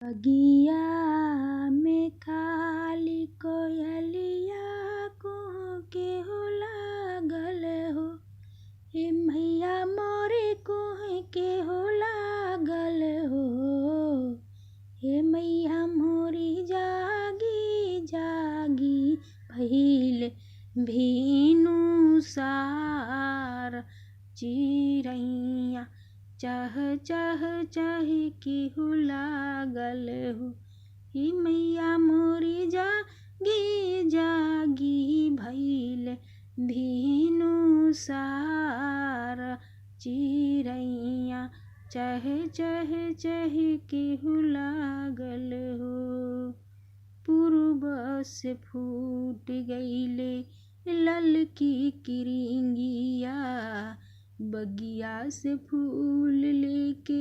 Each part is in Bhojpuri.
बगिया में खाली कोयलिया कुहू के हो लागल हो। हे मैया मोरे कुहू के हो लागल हो। हे मैया मोरी जागी जागी भइल भीनु सार। चिरैया चह चह चह केहू लागल हो। हे मैया मोरी जागी जागी भइल भीनु सार। चिरैया चह चह चह केहू लागल हो। पूर्व से फूट गईले ललकी किरंगिया। बगिया से फूल लेके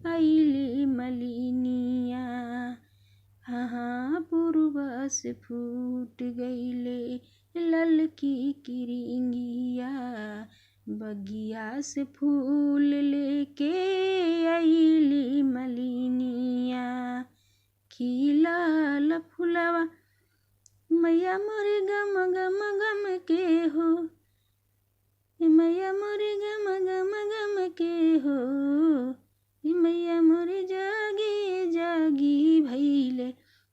आइले मलिनिया। हाँ पूर्व से फूट गईले ललकी किरंगिया। बगिया से फूल लेके आइली मलिनिया। खिलल फुलवा मैया मोरे गम गम गम के हो। मैया मोरे गम गम गम के हो। मैया मोरे जागी जागी भइले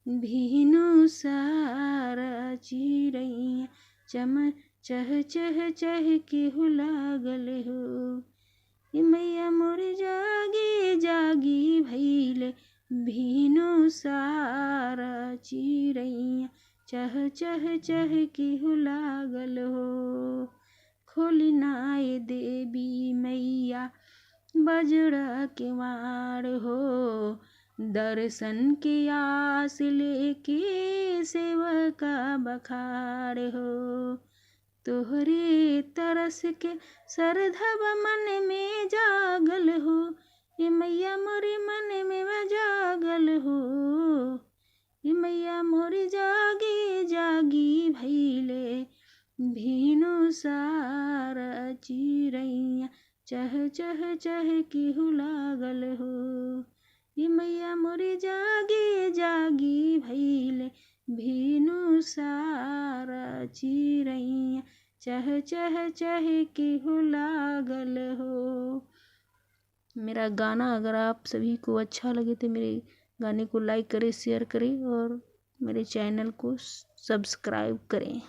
भीनु सार। चिरैया चह चह चह केहू लागल हो। मैया मोरे जागी जागी भइले भीनु सार। चिरैया चह चह चह केहू लागल हो। खोली ना ये देवी मैया बजड़ा के वाड़ हो। दर्शन के आस लेके सेवका बखाड़ हो। तोहरे तरस के श्रद्धा मन में जागल हो। ये मैया मोरे मन में जागल हो। ये मैया मोरे जागी जागी भइले भीनु सार। चिरैया चह चह चह केहू लागल हो। ये मैया मोरे जागी जागी भइले भीनु सार। चिरैया चह चह चह केहू लागल हो। मेरा गाना अगर आप सभी को अच्छा लगे तो मेरे गाने को लाइक करें, शेयर करें और मेरे चैनल को सब्सक्राइब करें।